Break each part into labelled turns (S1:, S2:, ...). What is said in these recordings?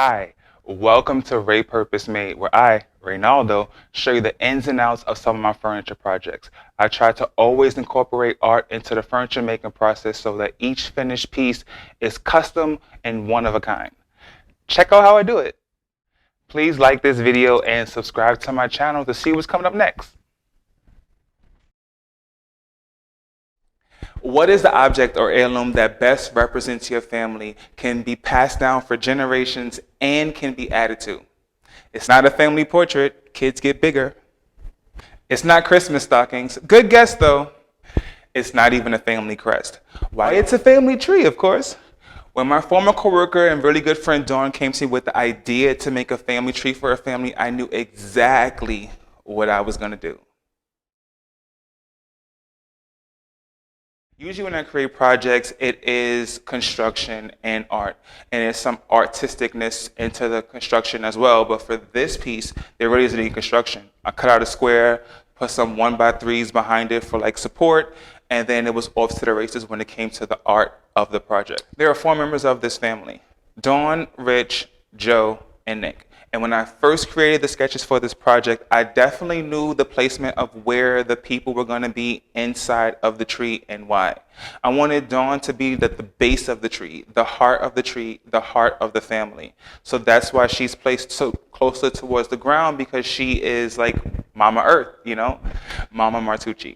S1: Hi, welcome to Reypurposed Made, where I, Reinaldo, show you the ins and outs of some of my furniture projects. I try to always incorporate art into the furniture making process so that each finished piece is custom and one of a kind. Check out how I do it. Please like this video and subscribe to my channel to see what's coming up next. What is the object or heirloom that best represents your family, can be passed down for generations, and can be added to? It's not a family portrait. Kids get bigger. It's not Christmas stockings. Good guess, though. It's not even a family crest. Why? It's a family tree, of course. When my former coworker and really good friend Dawn came to me with the idea to make a family tree for her family, I knew exactly what I was going to do. Usually when I create projects, it is construction and art. And there's some artisticness into the construction as well. But for this piece, there really isn't any construction. I cut out a square, put some 1x3s behind it for like support, and then it was off to the races when it came to the art of the project. There are 4 members of this family: Dawn, Rich, Joe, and Nick. And when I first created the sketches for this project, I definitely knew the placement of where the people were going to be inside of the tree and why. I wanted Dawn to be the base of the tree, the heart of the tree, the heart of the family. So that's why she's placed so closer towards the ground, because she is like Mama Earth, you know, Mama Martucci.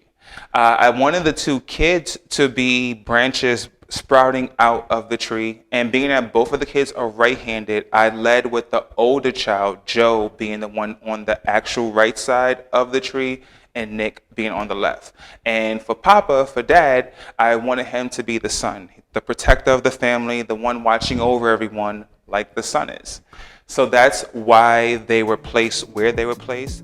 S1: I wanted the 2 kids to be branches sprouting out of the tree, and being that both of the kids are right-handed, I led with the older child, Joe, being the one on the actual right side of the tree and Nick being on the left. And for Papa, for Dad, I wanted him to be the son, the protector of the family, the one watching over everyone like the son is. So that's why they were placed where they were placed.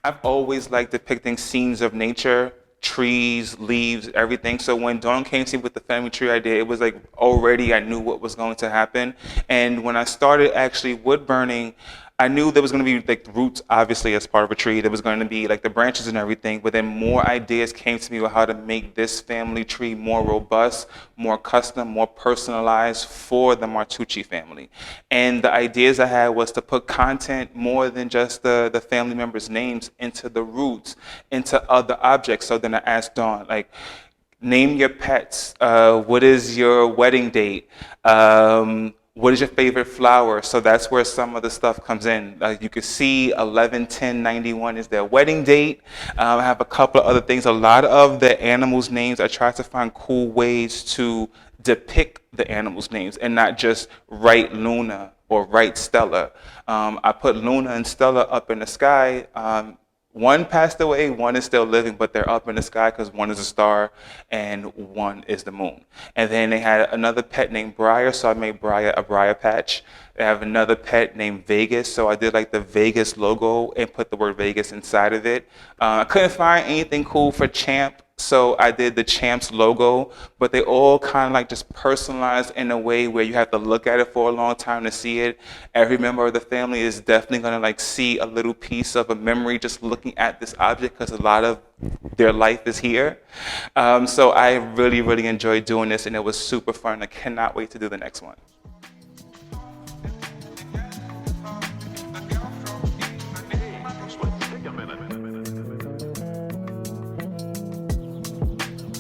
S1: I've always liked depicting scenes of nature, trees, leaves, everything. So when Dawn came to me with the family tree idea, it was like already I knew what was going to happen. And when I started actually wood burning, I knew there was going to be like roots, obviously, as part of a tree. There was going to be like the branches and everything. But then more ideas came to me about how to make this family tree more robust, more custom, more personalized for the Martucci family. And the ideas I had was to put content more than just the family members' names into the roots, into other objects. So then I asked Dawn, like, name your pets. What is your wedding date? What is your favorite flower? So that's where some of the stuff comes in. You can see 11/10/91 is their wedding date. I have a couple of other things. A lot of the animals' names, I try to find cool ways to depict the animals' names and not just write Luna or write Stella. I put Luna and Stella up in the sky. One passed away, one is still living, but they're up in the sky because one is a star and one is the moon. And then they had another pet named Briar, so I made Briar a briar patch. They have another pet named Vegas, so I did like the Vegas logo and put the word Vegas inside of it. I couldn't find anything cool for Champ, so I did the Champ's logo, but they all kind of like just personalized in a way where you have to look at it for a long time to see it. Every member of the family is definitely going to like see a little piece of a memory just looking at this object, because a lot of their life is here. So I really, really enjoyed doing this, and it was super fun. I cannot wait to do the next one.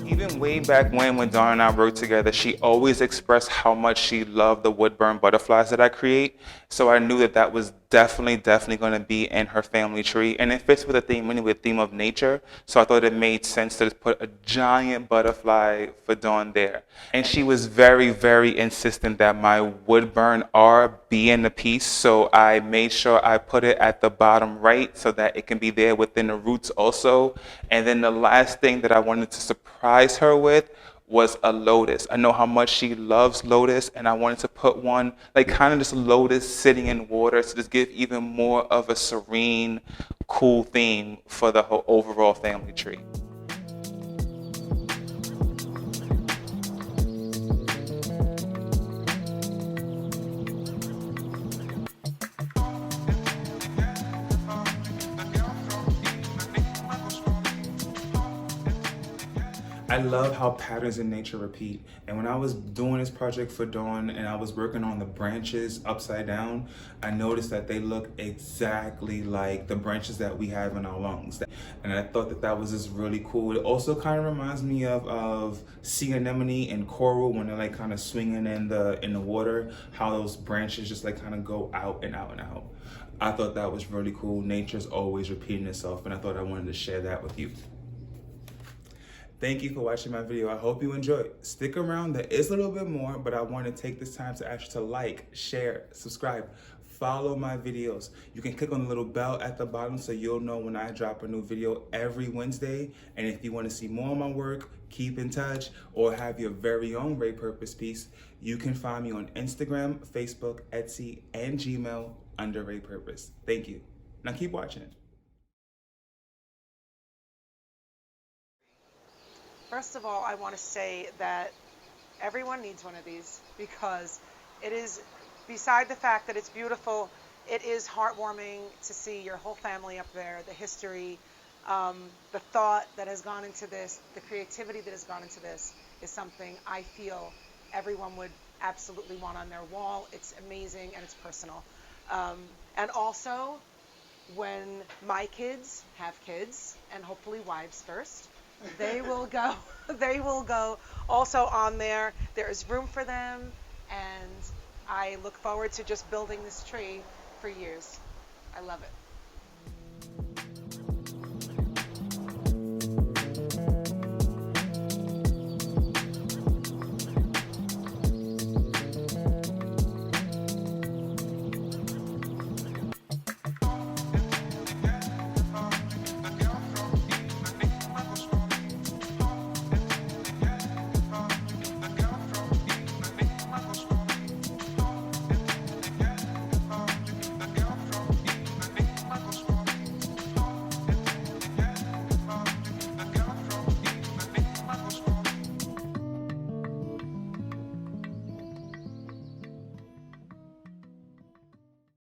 S1: Even way back when Dawn and I worked together, she always expressed how much she loved the wood burn butterflies that I create. So I knew that that was definitely going to be in her family tree. And it fits with the theme, anyway, the theme of nature. So I thought it made sense to just put a giant butterfly for Dawn there. And she was very, very insistent that my wood burn R be in the piece. So I made sure I put it at the bottom right so that it can be there within the roots also. And then the last thing that I wanted to surprise her with was a lotus. I know how much she loves lotus, and I wanted to put one, like kind of just a lotus sitting in water to just give even more of a serene, cool theme for the whole overall family tree. I love how patterns in nature repeat. And when I was doing this project for Dawn and I was working on the branches upside down, I noticed that they look exactly like the branches that we have in our lungs. And I thought that that was just really cool. It also kind of reminds me of sea anemone and coral when they're like kind of swinging in the water, how those branches just like kind of go out and out and out. I thought that was really cool. Nature's always repeating itself, and I thought I wanted to share that with you. Thank you for watching my video. I hope you enjoyed. Stick around, there is a little bit more, but I want to take this time to ask you to like, share, subscribe, follow my videos. You can click on the little bell at the bottom so you'll know when I drop a new video every Wednesday. And if you want to see more of my work, keep in touch, or have your very own Reypurposed piece, you can find me on Instagram, Facebook, Etsy, and Gmail under Reypurposed. Thank you. Now keep watching.
S2: First of all, I want to say that everyone needs one of these because it is, beside the fact that it's beautiful, it is heartwarming to see your whole family up there, the history, the thought that has gone into this, the creativity that has gone into this is something I feel everyone would absolutely want on their wall. It's amazing and it's personal. And also, when my kids have kids, and hopefully wives first, they will go also on there. There is room for them, and I look forward to just building this tree for years. I love it.